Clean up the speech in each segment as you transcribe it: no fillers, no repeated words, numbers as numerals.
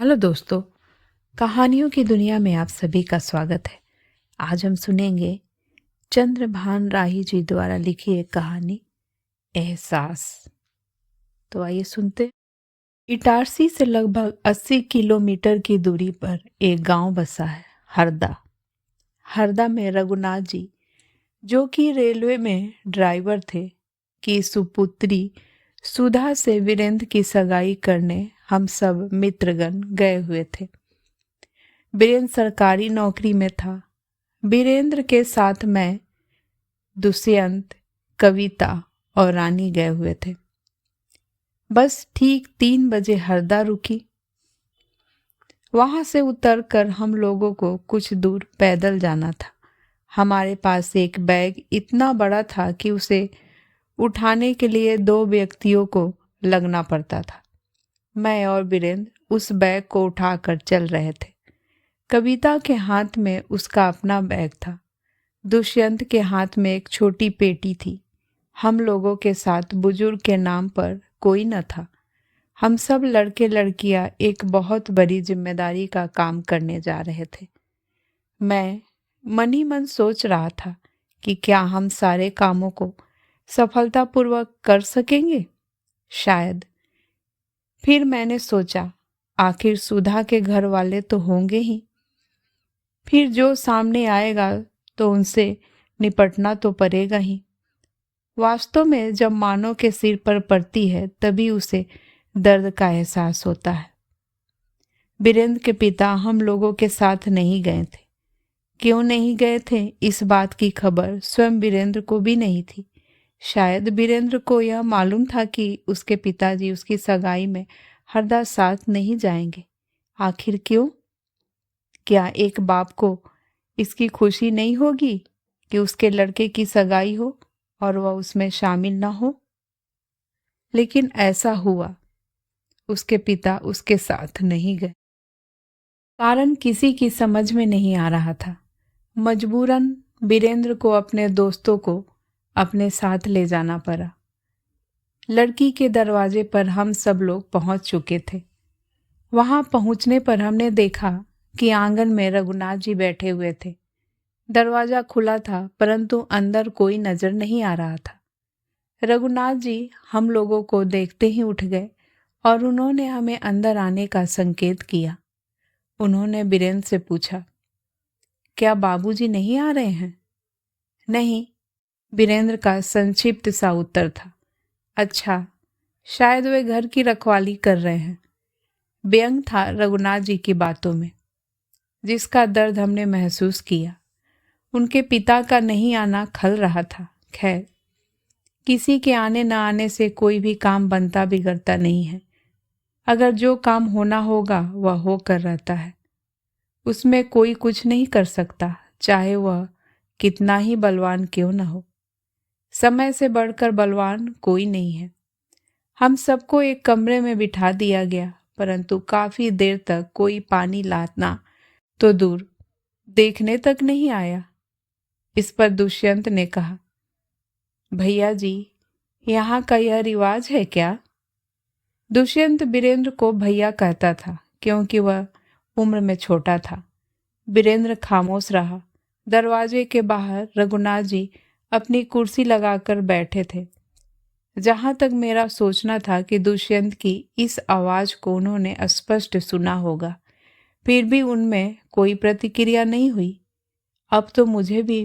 Hello दोस्तों। कहानियों की दुनिया में आप सभी का स्वागत है। आज हम सुनेंगे चंद्रभान राही जी द्वारा लिखी एक कहानी, एहसास। तो आइए सुनते। इटारसी से लगभग 80 किलोमीटर की दूरी पर एक गांव बसा है, हरदा। हरदा में रघुनाथ जी, जो कि रेलवे में ड्राइवर थे, की सुपुत्री सुधा से वीरेंद्र की सगाई करने हम सब मित्रगण गए हुए थे। वीरेंद्र सरकारी नौकरी में था। वीरेंद्र के साथ मैं, दुष्यंत, कविता और रानी गए हुए थे। बस ठीक 3 बजे हरदा रुकी। वहां से उतरकर हम लोगों को कुछ दूर पैदल जाना था। हमारे पास एक बैग इतना बड़ा था कि उसे उठाने के लिए 2 व्यक्तियों को लगना पड़ता था। मैं और वीरेंद्र उस बैग को उठाकर चल रहे थे। कविता के हाथ में उसका अपना बैग था। दुष्यंत के हाथ में एक छोटी पेटी थी। हम लोगों के साथ बुजुर्ग के नाम पर कोई न था। हम सब लड़के लड़कियां एक बहुत बड़ी जिम्मेदारी का काम करने जा रहे थे। मैं मन ही मन सोच रहा था कि क्या हम सारे कामों को सफलतापूर्वक कर सकेंगे। शायद। फिर मैंने सोचा, आखिर सुधा के घर वाले तो होंगे ही। फिर जो सामने आएगा तो उनसे निपटना तो पड़ेगा ही। वास्तव में जब मानव के सिर पर पड़ती है तभी उसे दर्द का एहसास होता है। वीरेंद्र के पिता हम लोगों के साथ नहीं गए थे। क्यों नहीं गए थे, इस बात की खबर स्वयं वीरेंद्र को भी नहीं थी। शायद वीरेंद्र को यह मालूम था कि उसके पिताजी उसकी सगाई में हरदा साथ नहीं जाएंगे। आखिर क्यों? क्या एक बाप को इसकी खुशी नहीं होगी कि उसके लड़के की सगाई हो और वह उसमें शामिल न हो? लेकिन ऐसा हुआ। उसके पिता उसके साथ नहीं गए। कारण किसी की समझ में नहीं आ रहा था। मजबूरन वीरेंद्र को अपने दोस्तों को अपने साथ ले जाना पड़ा। लड़की के दरवाजे पर हम सब लोग पहुंच चुके थे। वहां पहुंचने पर हमने देखा कि आंगन में रघुनाथ जी बैठे हुए थे। दरवाजा खुला था परंतु अंदर कोई नजर नहीं आ रहा था। रघुनाथ जी हम लोगों को देखते ही उठ गए और उन्होंने हमें अंदर आने का संकेत किया। उन्होंने वीरेंद्र से पूछा, क्या बाबूजी नहीं आ रहे हैं? नहीं, वीरेंद्र का संक्षिप्त सा उत्तर था। अच्छा, शायद वे घर की रखवाली कर रहे हैं। व्यंग था रघुनाथ जी की बातों में, जिसका दर्द हमने महसूस किया। उनके पिता का नहीं आना खल रहा था। खैर, किसी के आने न आने से कोई भी काम बनता बिगड़ता नहीं है। अगर जो काम होना होगा वह होकर रहता है। उसमें कोई कुछ नहीं कर सकता, चाहे वह कितना ही बलवान क्यों न हो। समय से बढ़कर बलवान कोई नहीं है। हम सबको एक कमरे में बिठा दिया गया, परंतु काफी देर तक कोई पानी लाना तो दूर, देखने तक नहीं आया। इस पर दुष्यंत ने कहा, भैया जी, यहाँ का यह रिवाज है क्या? दुष्यंत वीरेंद्र को भैया कहता था क्योंकि वह उम्र में छोटा था। वीरेंद्र खामोश रहा। दरवाजे के बाहर रघुनाथ जी अपनी कुर्सी लगाकर बैठे थे। जहां तक मेरा सोचना था कि दुष्यंत की इस आवाज को उन्होंने स्पष्ट सुना होगा, फिर भी उनमें कोई प्रतिक्रिया नहीं हुई। अब तो मुझे भी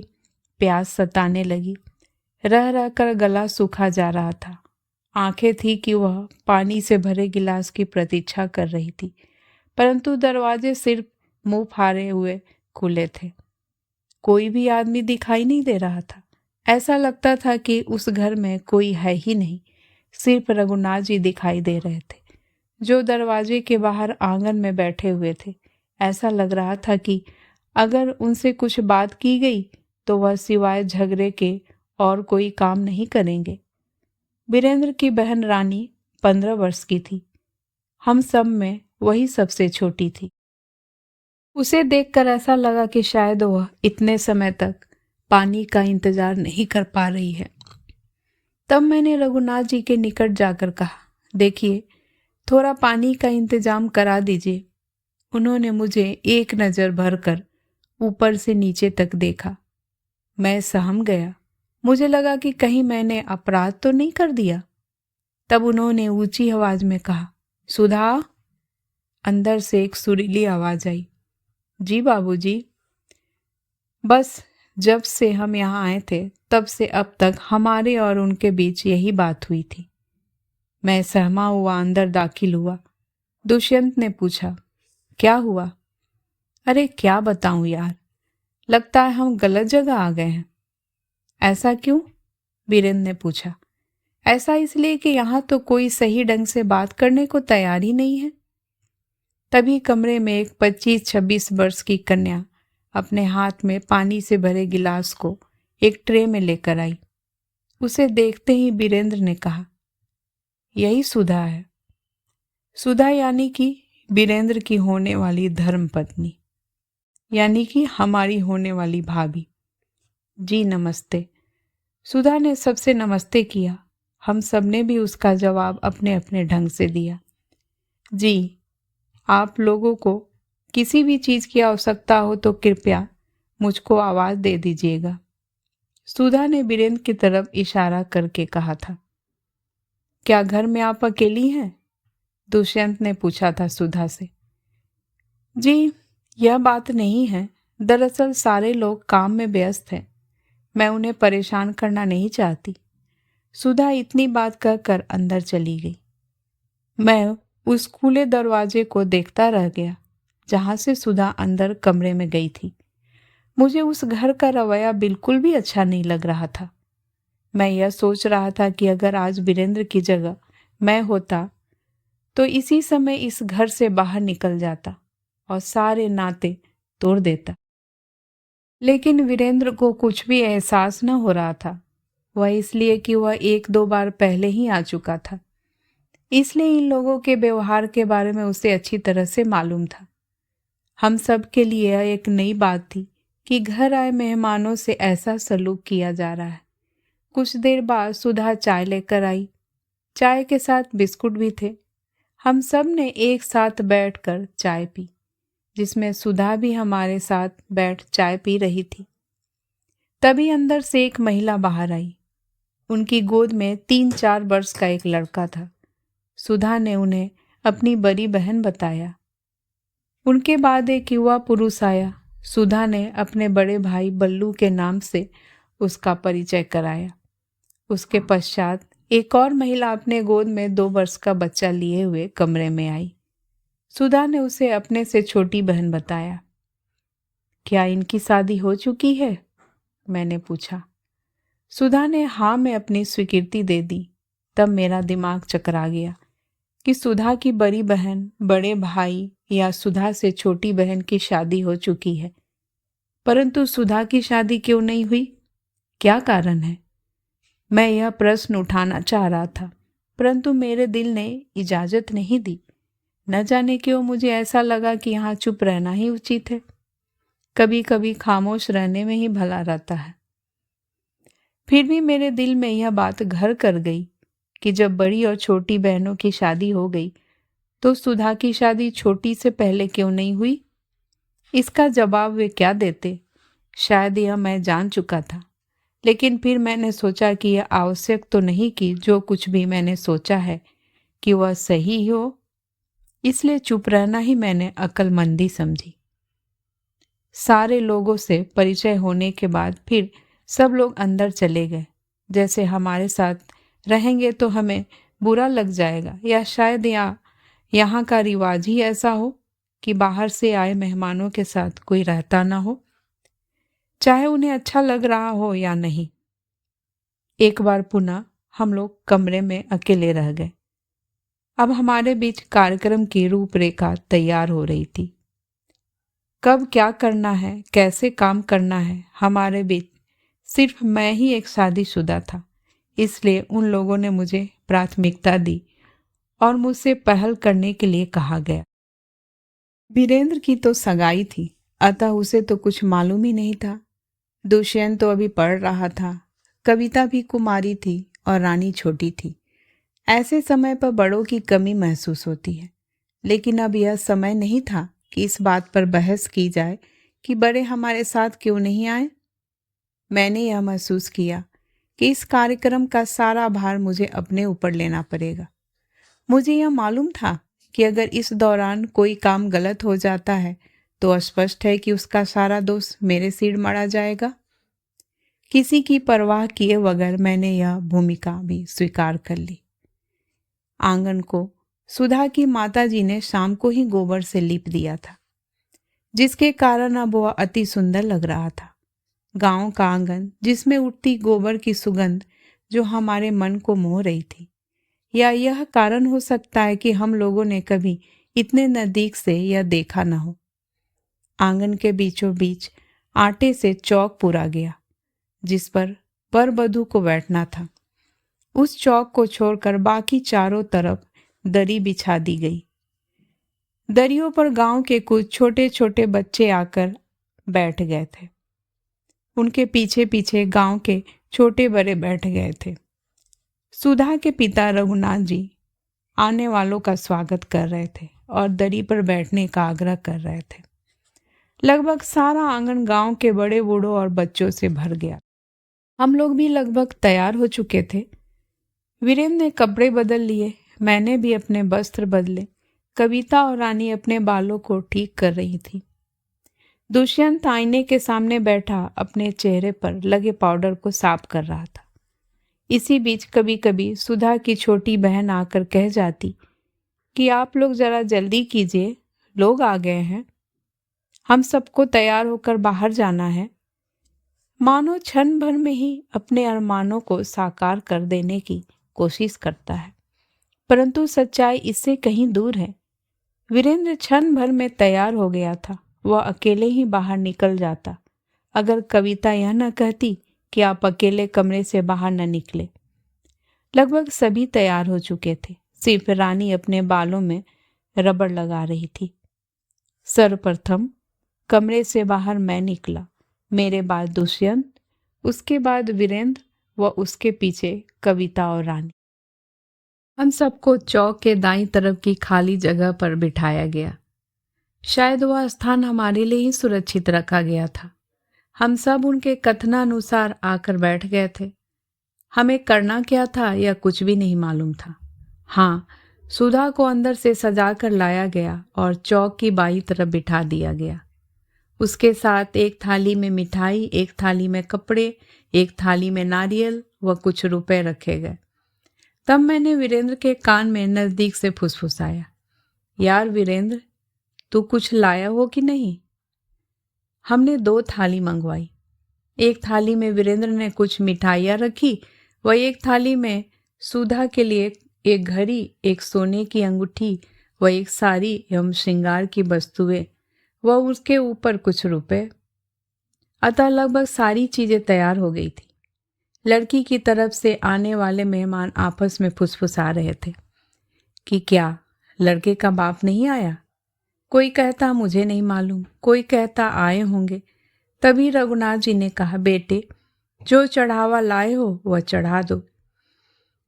प्यास सताने लगी। रह रहकर गला सूखा जा रहा था। आंखें थी कि वह पानी से भरे गिलास की प्रतीक्षा कर रही थी, परंतु दरवाजे सिर्फ मुंह फाड़े हुए खुले थे। कोई भी आदमी दिखाई नहीं दे रहा था। ऐसा लगता था कि उस घर में कोई है ही नहीं। सिर्फ रघुनाथ जी दिखाई दे रहे थे, जो दरवाजे के बाहर आंगन में बैठे हुए थे। ऐसा लग रहा था कि अगर उनसे कुछ बात की गई तो वह सिवाय झगड़े के और कोई काम नहीं करेंगे। वीरेंद्र की बहन रानी 15 वर्ष की थी। हम सब में वही सबसे छोटी थी। उसे देखकर ऐसा लगा कि शायद वह इतने समय तक पानी का इंतजार नहीं कर पा रही है। तब मैंने रघुनाथ जी के निकट जाकर कहा, देखिए, थोड़ा पानी का इंतजाम करा दीजिए। उन्होंने मुझे एक नज़र भरकर ऊपर से नीचे तक देखा। मैं सहम गया। मुझे लगा कि कहीं मैंने अपराध तो नहीं कर दिया। तब उन्होंने ऊंची आवाज में कहा, सुधा। अंदर से एक सुरीली आवाज आई, जी बाबूजी। बस जब से हम यहाँ आए थे तब से अब तक हमारे और उनके बीच यही बात हुई थी। मैं सहमा हुआ अंदर दाखिल हुआ। दुष्यंत ने पूछा, क्या हुआ? अरे क्या बताऊं यार, लगता है हम गलत जगह आ गए हैं। ऐसा क्यों? वीरेंद्र ने पूछा। ऐसा इसलिए कि यहाँ तो कोई सही ढंग से बात करने को तैयार ही नहीं है। तभी कमरे में एक 25-26 वर्ष की कन्या अपने हाथ में पानी से भरे गिलास को एक ट्रे में लेकर आई। उसे देखते ही वीरेंद्र ने कहा, यही सुधा है। सुधा यानी कि वीरेंद्र की होने वाली धर्मपत्नी, यानी कि हमारी होने वाली भाभी। जी नमस्ते। सुधा ने सबसे नमस्ते किया। हम सब ने भी उसका जवाब अपने अपने ढंग से दिया। जी, आप लोगों को किसी भी चीज़ की आवश्यकता हो तो कृपया मुझको आवाज़ दे दीजिएगा, सुधा ने वीरेंद्र की तरफ इशारा करके कहा था। क्या घर में आप अकेली हैं? दुष्यंत ने पूछा था सुधा से। जी, यह बात नहीं है। दरअसल सारे लोग काम में व्यस्त हैं। मैं उन्हें परेशान करना नहीं चाहती। सुधा इतनी बात कहकर अंदर चली गई। मैं उस खुले दरवाजे को देखता रह गया जहां से सुधा अंदर कमरे में गई थी। मुझे उस घर का रवैया बिल्कुल भी अच्छा नहीं लग रहा था। मैं यह सोच रहा था कि अगर आज वीरेंद्र की जगह मैं होता तो इसी समय इस घर से बाहर निकल जाता और सारे नाते तोड़ देता। लेकिन वीरेंद्र को कुछ भी एहसास न हो रहा था। वह इसलिए कि वह 1-2 बार पहले ही आ चुका था, इसलिए इन लोगों के व्यवहार के बारे में उसे अच्छी तरह से मालूम था। हम सब के लिए यह एक नई बात थी कि घर आए मेहमानों से ऐसा सलूक किया जा रहा है। कुछ देर बाद सुधा चाय लेकर आई। चाय के साथ बिस्कुट भी थे। हम सब ने एक साथ बैठकर चाय पी, जिसमें सुधा भी हमारे साथ बैठ चाय पी रही थी। तभी अंदर से एक महिला बाहर आई। उनकी गोद में 3-4 वर्ष का एक लड़का था। सुधा ने उन्हें अपनी बड़ी बहन बताया। उनके बाद एक युवा पुरुष आया। सुधा ने अपने बड़े भाई बल्लू के नाम से उसका परिचय कराया। उसके पश्चात एक और महिला अपने गोद में 2 वर्ष का बच्चा लिए हुए कमरे में आई। सुधा ने उसे अपने से छोटी बहन बताया। क्या इनकी शादी हो चुकी है? मैंने पूछा। सुधा ने हाँ में अपनी स्वीकृति दे दी। तब मेरा दिमाग चकरा गया कि सुधा की बड़ी बहन, बड़े भाई या सुधा से छोटी बहन की शादी हो चुकी है, परंतु सुधा की शादी क्यों नहीं हुई? क्या कारण है? मैं यह प्रश्न उठाना चाह रहा था, परंतु मेरे दिल ने इजाजत नहीं दी। न जाने क्यों मुझे ऐसा लगा कि यहाँ चुप रहना ही उचित है। कभी कभी खामोश रहने में ही भला रहता है। फिर भी मेरे दिल में यह बात घर कर गई कि जब बड़ी और छोटी बहनों की शादी हो गई तो सुधा की शादी छोटी से पहले क्यों नहीं हुई? इसका जवाब वे क्या देते? शायद यह मैं जान चुका था, लेकिन फिर मैंने सोचा कि यह आवश्यक तो नहीं कि जो कुछ भी मैंने सोचा है कि वह सही हो, इसलिए चुप रहना ही मैंने अक्लमंदी समझी। सारे लोगों से परिचय होने के बाद फिर सब लोग अंदर चले गए। जैसे हमारे साथ रहेंगे तो हमें बुरा लग जाएगा, या शायद यहाँ का रिवाज ही ऐसा हो कि बाहर से आए मेहमानों के साथ कोई रहता ना हो, चाहे उन्हें अच्छा लग रहा हो या नहीं। एक बार पुनः हम लोग कमरे में अकेले रह गए। अब हमारे बीच कार्यक्रम की रूपरेखा तैयार हो रही थी। कब क्या करना है, कैसे काम करना है, हमारे बीच सिर्फ मैं ही एक शादीशुदा था, इसलिए उन लोगों ने मुझे प्राथमिकता दी और मुझसे पहल करने के लिए कहा गया। वीरेंद्र की तो सगाई थी, अतः उसे तो कुछ मालूम ही नहीं था। दुष्यंत तो अभी पढ़ रहा था, कविता भी कुमारी थी और रानी छोटी थी। ऐसे समय पर बड़ों की कमी महसूस होती है, लेकिन अब यह समय नहीं था कि इस बात पर बहस की जाए कि बड़े हमारे साथ क्यों नहीं आए। मैंने यह महसूस किया कि इस कार्यक्रम का सारा भार मुझे अपने ऊपर लेना पड़ेगा। मुझे यह मालूम था कि अगर इस दौरान कोई काम गलत हो जाता है तो स्पष्ट है कि उसका सारा दोष मेरे सिर मढ़ा जाएगा। किसी की परवाह किए बगैर मैंने यह भूमिका भी स्वीकार कर ली। आंगन को सुधा की माताजी ने शाम को ही गोबर से लीप दिया था, जिसके कारण अब वह अति सुंदर लग रहा था। गांव का आंगन जिसमें उठती गोबर की सुगंध जो हमारे मन को मोह रही थी, या यह कारण हो सकता है कि हम लोगों ने कभी इतने नजदीक से यह देखा न हो। आंगन के बीचों बीच आटे से चौक पूरा गया, जिस पर वर वधू को बैठना था। उस चौक को छोड़कर बाकी चारों तरफ दरी बिछा दी गई। दरियों पर गांव के कुछ छोटे छोटे बच्चे आकर बैठ गए थे। उनके पीछे पीछे गांव के छोटे बड़े बैठ गए थे। सुधा के पिता रघुनाथ जी आने वालों का स्वागत कर रहे थे और दरी पर बैठने का आग्रह कर रहे थे। लगभग सारा आंगन गांव के बड़े बूढ़ों और बच्चों से भर गया। हम लोग भी लगभग तैयार हो चुके थे। वीरेंद्र ने कपड़े बदल लिए, मैंने भी अपने वस्त्र बदले। कविता और रानी अपने बालों को ठीक कर रही थी। दुष्यंत आईने के सामने बैठा अपने चेहरे पर लगे पाउडर को साफ कर रहा था। इसी बीच कभी कभी सुधा की छोटी बहन आकर कह जाती कि आप लोग जरा जल्दी कीजिए, लोग आ गए हैं, हम सबको तैयार होकर बाहर जाना है। मानो क्षण भर में ही अपने अरमानों को साकार कर देने की कोशिश करता है, परंतु सच्चाई इससे कहीं दूर है। वीरेंद्र क्षण भर में तैयार हो गया था। वह अकेले ही बाहर निकल जाता अगर कविता यह न कहती कि आप अकेले कमरे से बाहर न निकले। लगभग सभी तैयार हो चुके थे, सिर्फ रानी अपने बालों में रबड़ लगा रही थी। सर्वप्रथम कमरे से बाहर मैं निकला, मेरे बाद दुष्यंत, उसके बाद वीरेंद्र व उसके पीछे कविता और रानी। हम सबको चौक के दाईं तरफ की खाली जगह पर बिठाया गया। शायद वह स्थान हमारे लिए ही सुरक्षित रखा गया था। हम सब उनके कथनानुसार आकर बैठ गए थे। हमें करना क्या था यह कुछ भी नहीं मालूम था। हाँ, सुधा को अंदर से सजा कर लाया गया और चौक की बाईं तरफ बिठा दिया गया। उसके साथ एक थाली में मिठाई, एक थाली में कपड़े, एक थाली में नारियल व कुछ रुपए रखे गए। तब मैंने वीरेंद्र के कान में नजदीक से फुसफुसाया, यार वीरेंद्र, तू कुछ लाया हो कि नहीं? हमने 2 थाली मंगवाई। एक थाली में वीरेंद्र ने कुछ मिठाइयाँ रखी व एक थाली में सुधा के लिए एक घड़ी, एक सोने की अंगूठी व एक साड़ी एवं श्रृंगार की वस्तुएं व उसके ऊपर कुछ रुपए। अतः लगभग सारी चीजें तैयार हो गई थी। लड़की की तरफ से आने वाले मेहमान आपस में फुसफुसा रहे थे कि क्या लड़के का बाप नहीं आया? कोई कहता मुझे नहीं मालूम, कोई कहता आए होंगे। तभी रघुनाथ जी ने कहा, बेटे, जो चढ़ावा लाए हो वह चढ़ा दो।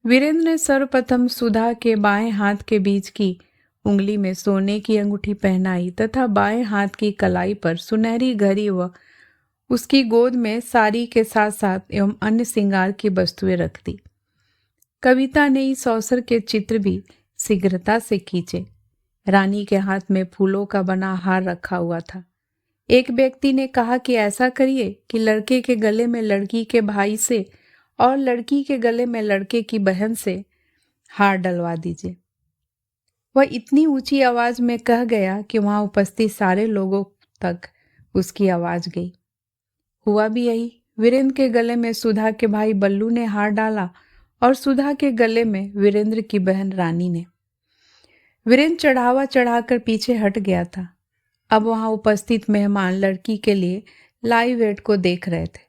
वीरेंद्र ने सर्वप्रथम सुधा के बाएं हाथ के बीच की उंगली में सोने की अंगूठी पहनाई तथा बाएं हाथ की कलाई पर सुनहरी घड़ी व उसकी गोद में साड़ी के साथ साथ एवं अन्य श्रृंगार की वस्तुएं रख दी। कविता ने इस अवसर के चित्र भी शीघ्रता से खींचे। रानी के हाथ में फूलों का बना हार रखा हुआ था। एक व्यक्ति ने कहा कि ऐसा करिए कि लड़के के गले में लड़की के भाई से और लड़की के गले में लड़के की बहन से हार डलवा दीजिए। वह इतनी ऊंची आवाज में कह गया कि वहां उपस्थित सारे लोगों तक उसकी आवाज गई। हुआ भी यही। वीरेंद्र के गले में सुधा के भाई बल्लू ने हार डाला और सुधा के गले में वीरेंद्र की बहन रानी ने। वीरेंद्र चढ़ावा चढ़ाकर पीछे हट गया था। अब वहां उपस्थित मेहमान लड़की के लिए लाइव वेट को देख रहे थे।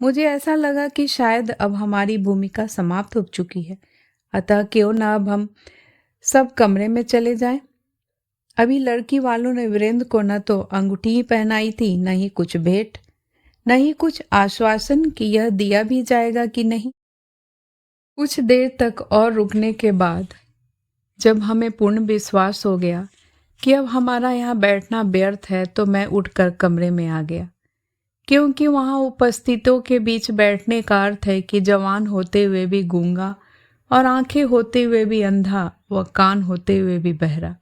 मुझे ऐसा लगा कि शायद अब हमारी भूमिका समाप्त हो चुकी है, अतः क्यों न अब हम सब कमरे में चले जाएं। अभी लड़की वालों ने वीरेंद्र को न तो अंगूठी ही पहनाई थी, न ही कुछ भेंट, न ही कुछ आश्वासन कि यह दिया भी जाएगा कि नहीं। कुछ देर तक और रुकने के बाद जब हमें पूर्ण विश्वास हो गया कि अब हमारा यहाँ बैठना व्यर्थ है, तो मैं उठकर कमरे में आ गया, क्योंकि वहाँ उपस्थितों के बीच बैठने का अर्थ है कि जवान होते हुए भी गूंगा और आंखें होते हुए भी अंधा व कान होते हुए भी बहरा।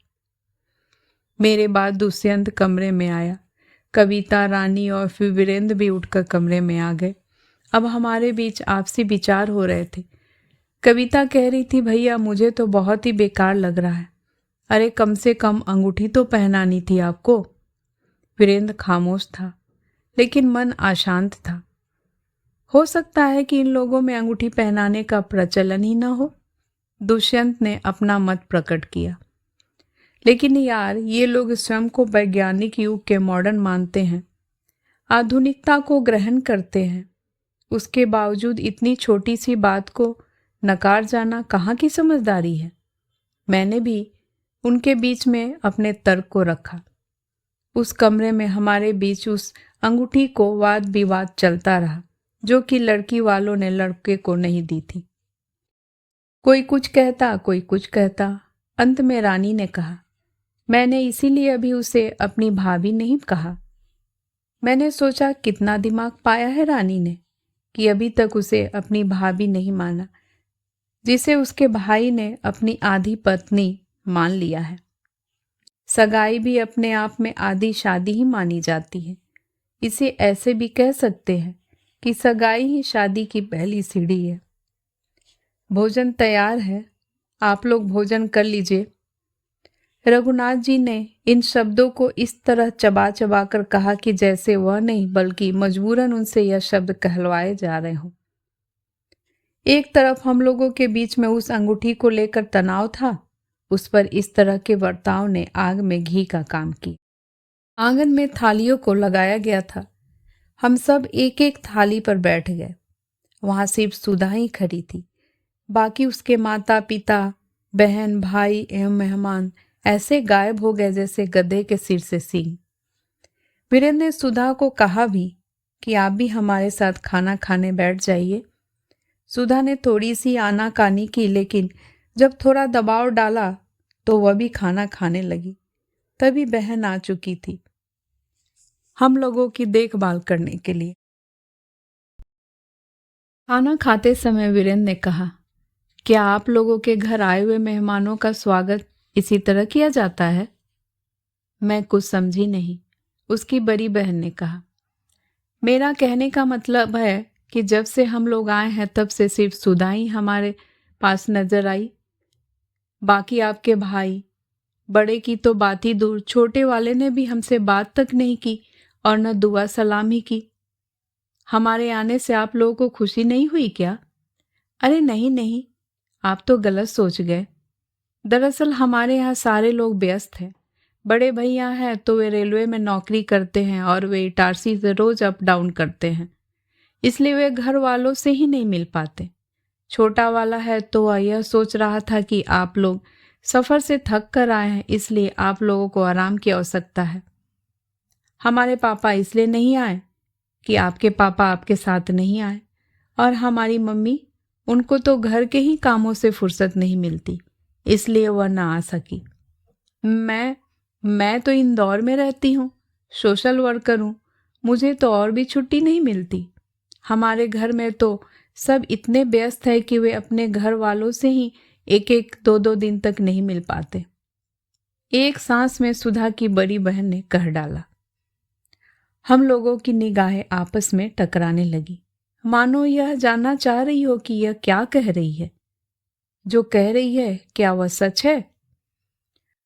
मेरे बाद दुष्यंत कमरे में आया। कविता, रानी और फिर वीरेंद्र भी उठकर कमरे में आ गए। अब हमारे बीच आपसी विचार हो रहे थे। कविता कह रही थी, भैया मुझे तो बहुत ही बेकार लग रहा है। अरे कम से कम अंगूठी तो पहनानी थी आपको। वीरेंद्र खामोश था, लेकिन मन अशांत था। हो सकता है कि इन लोगों में अंगूठी पहनाने का प्रचलन ही न हो। दुष्यंत ने अपना मत प्रकट किया। लेकिन यार, ये लोग स्वयं को वैज्ञानिक युग के मॉडर्न मानते हैं, आधुनिकता को ग्रहण करते हैं। उसके बावजूद इतनी छोटी सी बात को नकार जाना कहाँ की समझदारी है। मैंने भी उनके बीच में अपने तर्क को रखा। उस कमरे में हमारे बीच उस अंगूठी को वाद विवाद चलता रहा, जो कि लड़की वालों ने लड़के को नहीं दी थी। कोई कुछ कहता, कोई कुछ कहता। अंत में रानी ने कहा, मैंने इसीलिए अभी उसे अपनी भाभी नहीं कहा। मैंने सोचा कितना दिमाग पाया है रानी ने कि अभी तक उसे अपनी भाभी नहीं माना, जिसे उसके भाई ने अपनी आधी पत्नी मान लिया है। सगाई भी अपने आप में आधी शादी ही मानी जाती है। इसे ऐसे भी कह सकते हैं कि सगाई ही शादी की पहली सीढ़ी है। भोजन तैयार है, आप लोग भोजन कर लीजिए। रघुनाथ जी ने इन शब्दों को इस तरह चबा चबा कर कहा कि जैसे वह नहीं बल्कि मजबूरन उनसे यह शब्द कहलवाए जा रहे हों। एक तरफ हम लोगों के बीच में उस अंगूठी को लेकर तनाव था, उस पर इस तरह के बर्ताव ने आग में घी का काम किया। आंगन में थालियों को लगाया गया था। हम सब एक एक थाली पर बैठ गए। वहां सिर्फ सुधा ही खड़ी थी। बाकी उसके माता पिता, बहन, भाई एवं मेहमान ऐसे गायब हो गए जैसे गधे के सिर से सींग। वीरेंद्र ने सुधा को कहा भी कि आप भी हमारे साथ खाना खाने बैठ जाइए। सुधा ने थोड़ी सी आनाकानी की, लेकिन जब थोड़ा दबाव डाला तो वह भी खाना खाने लगी। तभी बहन आ चुकी थी हम लोगों की देखभाल करने के लिए। खाना खाते समय वीरेंद्र ने कहा, क्या आप लोगों के घर आए हुए मेहमानों का स्वागत इसी तरह किया जाता है? मैं कुछ समझी नहीं। उसकी बड़ी बहन ने कहा, मेरा कहने का मतलब है कि जब से हम लोग आए हैं तब से सिर्फ सुधा ही हमारे पास नजर आई। बाकी आपके भाई बड़े की तो बात ही दूर, छोटे वाले ने भी हमसे बात तक नहीं की और न दुआ सलाम ही की। हमारे आने से आप लोगों को खुशी नहीं हुई क्या? अरे नहीं नहीं, आप तो गलत सोच गए। दरअसल हमारे यहाँ सारे लोग व्यस्त हैं। बड़े भैया हैं तो वे रेलवे में नौकरी करते हैं और वे इटारसी से रोज अप डाउन करते हैं, इसलिए वे घर वालों से ही नहीं मिल पाते। छोटा वाला है तो वह यह सोच रहा था कि आप लोग सफ़र से थक कर आए हैं, इसलिए आप लोगों को आराम की आवश्यकता है। हमारे पापा इसलिए नहीं आए कि आपके पापा आपके साथ नहीं आए, और हमारी मम्मी, उनको तो घर के ही कामों से फुर्सत नहीं मिलती, इसलिए वह ना आ सकी। मैं तो इंदौर में रहती हूँ, सोशल वर्कर हूँ, मुझे तो और भी छुट्टी नहीं मिलती। हमारे घर में तो सब इतने व्यस्त है कि वे अपने घर वालों से ही एक एक दो दो दिन तक नहीं मिल पाते। एक सांस में सुधा की बड़ी बहन ने कह डाला। हम लोगों की निगाहें आपस में टकराने लगी, मानो यह जानना चाह रही हो कि यह क्या कह रही है। जो कह रही है क्या वह सच है?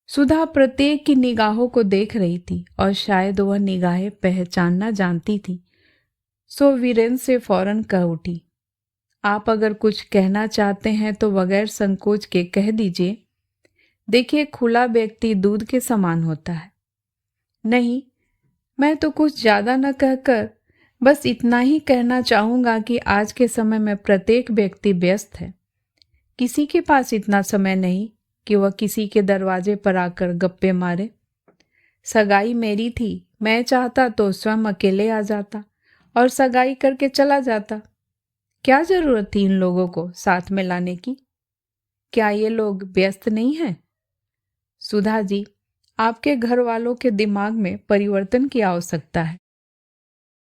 सुधा प्रत्येक की निगाहों को देख रही थी और शायद वह निगाहें पहचानना जानती थी। सो वीरेंद्र से फौरन कह उठी, आप अगर कुछ कहना चाहते हैं तो बगैर संकोच के कह दीजिए। देखिए, खुला व्यक्ति दूध के समान होता है। नहीं, मैं तो कुछ ज़्यादा न कहकर बस इतना ही कहना चाहूँगा कि आज के समय में प्रत्येक व्यक्ति व्यस्त है। किसी के पास इतना समय नहीं कि वह किसी के दरवाजे पर आकर गप्पे मारे। सगाई मेरी थी, मैं चाहता तो स्वयं अकेले आ जाता और सगाई करके चला जाता। क्या जरूरत थी इन लोगों को साथ में लाने की? क्या ये लोग व्यस्त नहीं हैं? सुधा जी, आपके घर वालों के दिमाग में परिवर्तन की आवश्यकता है।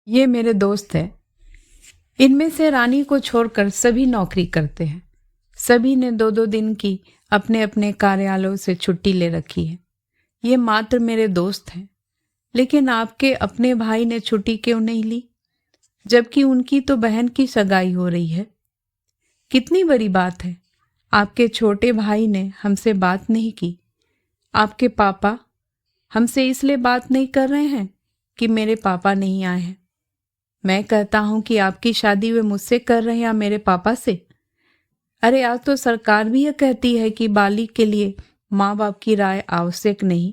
ये मेरे दोस्त हैं। इनमें से रानी को छोड़कर सभी नौकरी करते हैं। सभी ने 2-2 दिन की अपने अपने कार्यालयों से छुट्टी ले रखी है। ये मात्र मेरे दोस्त हैं। लेकिन आपके अपने भाई ने छुट्टी क्यों नहीं ली, जबकि उनकी तो बहन की सगाई हो रही है? कितनी बड़ी बात है। आपके छोटे भाई ने हमसे बात नहीं की। आपके पापा हमसे इसलिए बात नहीं कर रहे हैं कि मेरे पापा नहीं आए हैं। मैं कहता हूं कि आपकी शादी वे मुझसे कर रहे हैं या मेरे पापा से। अरे आज तो सरकार भी यह कहती है कि बालिग के लिए माँ बाप की राय आवश्यक नहीं।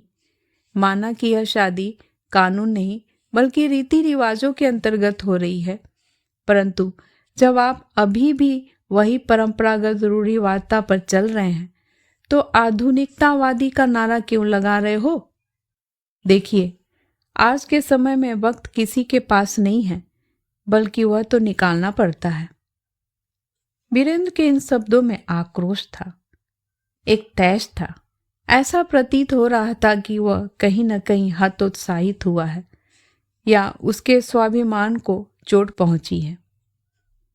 माना कि यह शादी कानून नहीं बल्कि रीति रिवाजों के अंतर्गत हो रही है, परंतु जब आप अभी भी वही परंपरागत रूढ़िवादिता पर चल रहे हैं तो आधुनिकतावादी का नारा क्यों लगा रहे हो? देखिए, आज के समय में वक्त किसी के पास नहीं है, बल्कि वह तो निकालना पड़ता है। वीरेंद्र के इन शब्दों में आक्रोश था, एक तैश था। ऐसा प्रतीत हो रहा था कि वह कहीं न कहीं हतोत्साहित हुआ है या उसके स्वाभिमान को चोट पहुंची है।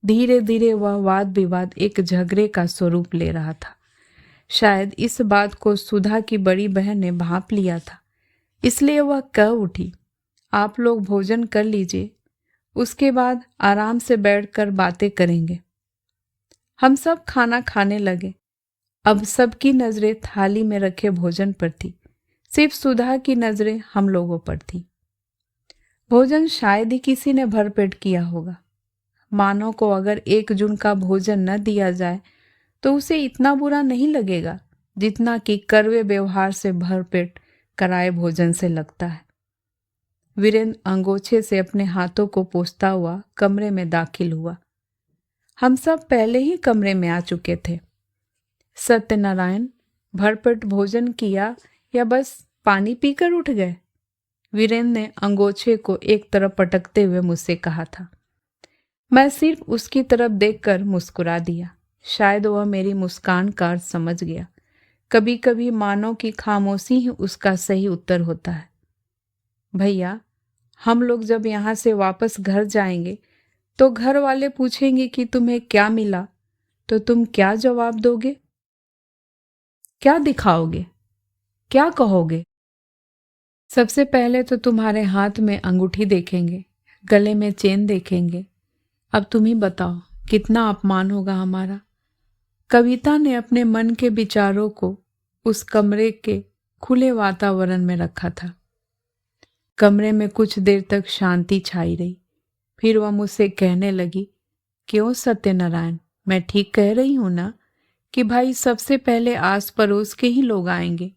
धीरे धीरे वह वाद विवाद एक झगड़े का स्वरूप ले रहा था। शायद इस बात को सुधा की बड़ी बहन ने भांप लिया था, इसलिए वह कह उठी, आप लोग भोजन कर लीजिए, उसके बाद आराम से बैठकर बातें करेंगे। हम सब खाना खाने लगे। अब सबकी नजरें थाली में रखे भोजन पर थी, सिर्फ सुधा की नजरें हम लोगों पर थी। भोजन शायद ही किसी ने भरपेट किया होगा। मानव को अगर 1 जून का भोजन न दिया जाए तो उसे इतना बुरा नहीं लगेगा जितना कि कड़वे व्यवहार से भरपेट कराए भोजन से लगता है। वीरेंद्र अंगोछे से अपने हाथों को पोंछता हुआ कमरे में दाखिल हुआ। हम सब पहले ही कमरे में आ चुके थे। सत्यनारायण, भरपेट भोजन किया या बस पानी पीकर उठ गए? वीरेंद्र ने अंगोछे को एक तरफ पटकते हुए मुझसे कहा था। मैं सिर्फ उसकी तरफ देखकर मुस्कुरा दिया। शायद वह मेरी मुस्कान का अर्थ समझ गया। कभी कभी मानव की खामोशी ही उसका सही उत्तर होता है। भैया, हम लोग जब यहाँ से वापस घर जाएंगे तो घर वाले पूछेंगे कि तुम्हें क्या मिला, तो तुम क्या जवाब दोगे? क्या दिखाओगे? क्या कहोगे? सबसे पहले तो तुम्हारे हाथ में अंगूठी देखेंगे, गले में चेन देखेंगे। अब तुम ही बताओ कितना अपमान होगा हमारा। कविता ने अपने मन के विचारों को उस कमरे के खुले वातावरण में रखा था। कमरे में कुछ देर तक शांति छाई रही। फिर वह मुझसे कहने लगी, क्यों सत्यनारायण, मैं ठीक कह रही हूं ना कि भाई सबसे पहले आस पड़ोस के ही लोग आएंगे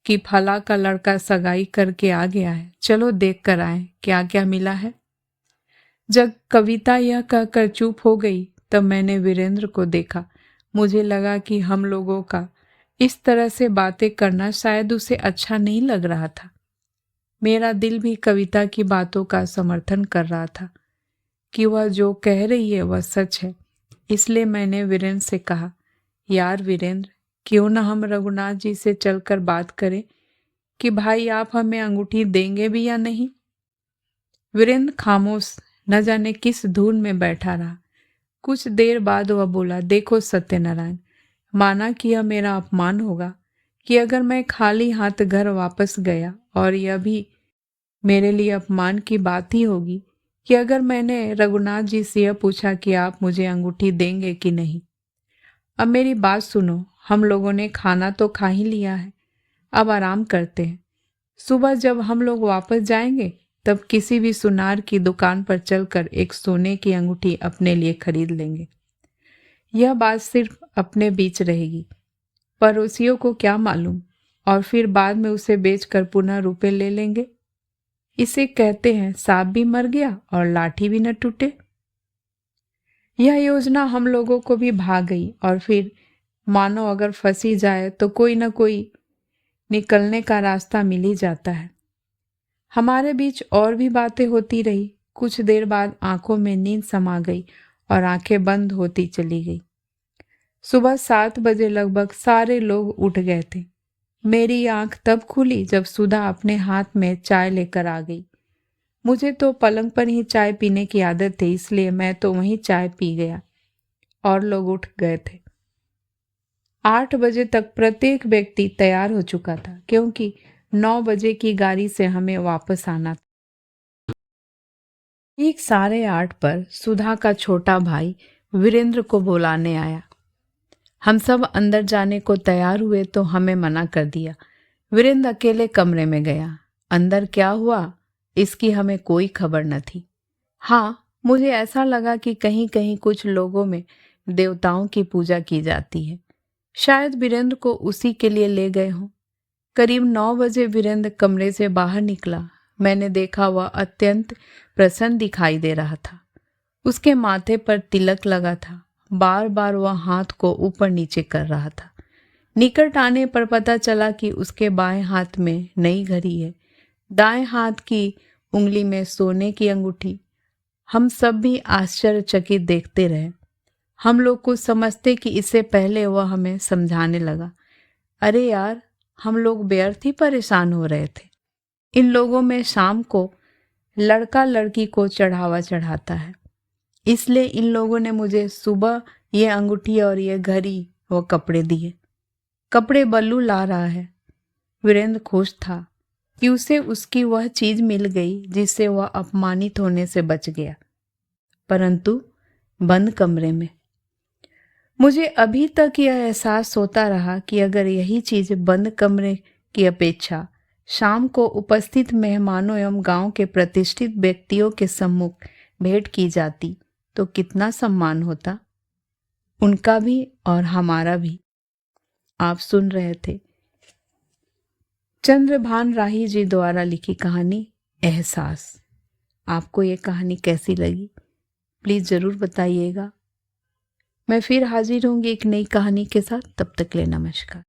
कि फला का लड़का सगाई करके आ गया है, चलो देख कर आए क्या क्या मिला है। जब कविता यह कहकर चुप हो गई तब मैंने वीरेंद्र को देखा। मुझे लगा कि हम लोगों का इस तरह से बातें करना शायद उसे अच्छा नहीं लग रहा था। मेरा दिल भी कविता की बातों का समर्थन कर रहा था कि वह जो कह रही है वह सच है। इसलिए मैंने वीरेंद्र से कहा, यार वीरेंद्र, क्यों ना हम रघुनाथ जी से चलकर बात करें कि भाई आप हमें अंगूठी देंगे भी या नहीं। वीरेंद्र खामोश न जाने किस धुन में बैठा रहा। कुछ देर बाद वह बोला, देखो सत्यनारायण, माना कि यह मेरा अपमान होगा कि अगर मैं खाली हाथ घर वापस गया, और यह भी मेरे लिए अपमान की बात ही होगी कि अगर मैंने रघुनाथ जी से यह पूछा कि आप मुझे अंगूठी देंगे कि नहीं। अब मेरी बात सुनो, हम लोगों ने खाना तो खा ही लिया है, अब आराम करते हैं। सुबह जब हम लोग वापस जाएंगे तब किसी भी सुनार की दुकान पर चलकर एक सोने की अंगूठी अपने लिए खरीद लेंगे। यह बात सिर्फ अपने बीच रहेगी, पड़ोसियों को क्या मालूम, और फिर बाद में उसे बेचकर पुनः रुपए ले लेंगे। इसे कहते हैं सांप भी मर गया और लाठी भी न टूटे। यह योजना हम लोगों को भी भाग गई, और फिर मानो अगर फंसी जाए तो कोई न कोई निकलने का रास्ता मिल ही जाता है। हमारे बीच और भी बातें होती रही। कुछ देर बाद आंखों में नींद समा गई और आंखें बंद होती चली गई। सुबह 7 बजे लगभग सारे लोग उठ गए थे। मेरी आंख तब खुली जब सुधा अपने हाथ में चाय लेकर आ गई। मुझे तो पलंग पर ही चाय पीने की आदत थी, इसलिए मैं तो वहीं चाय पी गया और लोग उठ गए थे। 8 बजे तक प्रत्येक व्यक्ति तैयार हो चुका था, क्योंकि 9 बजे की गाड़ी से हमें वापस आना था। ठीक 8:30 पर सुधा का छोटा भाई वीरेंद्र को बुलाने आया। हम सब अंदर जाने को तैयार हुए तो हमें मना कर दिया। वीरेंद्र अकेले कमरे में गया। अंदर क्या हुआ इसकी हमें कोई खबर न थी। हाँ, मुझे ऐसा लगा कि कहीं कहीं कुछ लोगों में देवताओं की पूजा की जाती है। शायद वीरेंद्र को उसी के लिए ले गए हों। करीब 9 बजे वीरेंद्र कमरे से बाहर निकला। मैंने देखा वह अत्यंत प्रसन्न दिखाई दे रहा था। उसके माथे पर तिलक लगा था। बार बार वह हाथ को ऊपर नीचे कर रहा था। निकट आने पर पता चला कि उसके बाएं हाथ में नई घड़ी है, दाएं हाथ की उंगली में सोने की अंगूठी। हम सब भी आश्चर्यचकित देखते रहे। हम लोग कुछ समझते कि इससे पहले वह हमें समझाने लगा, अरे यार, हम लोग व्यर्थ ही परेशान हो रहे थे। इन लोगों में शाम को लड़का लड़की को चढ़ावा चढ़ाता है, इसलिए इन लोगों ने मुझे सुबह ये अंगूठी और ये घड़ी व कपड़े दिए। कपड़े बल्लू ला रहा है। वीरेंद्र खुश था कि उसे उसकी वह चीज मिल गई जिससे वह अपमानित होने से बच गया, परंतु बंद कमरे में। मुझे अभी तक यह एहसास होता रहा कि अगर यही चीज बंद कमरे की अपेक्षा शाम को उपस्थित मेहमानों एवं गांव के प्रतिष्ठित व्यक्तियों के सम्मुख भेंट की जाती तो कितना सम्मान होता, उनका भी और हमारा भी। आप सुन रहे थे चंद्रभान राही जी द्वारा लिखी कहानी एहसास। आपको ये कहानी कैसी लगी प्लीज़ ज़रूर बताइएगा। मैं फिर हाजिर होंगी एक नई कहानी के साथ। तब तक ले नमस्कार।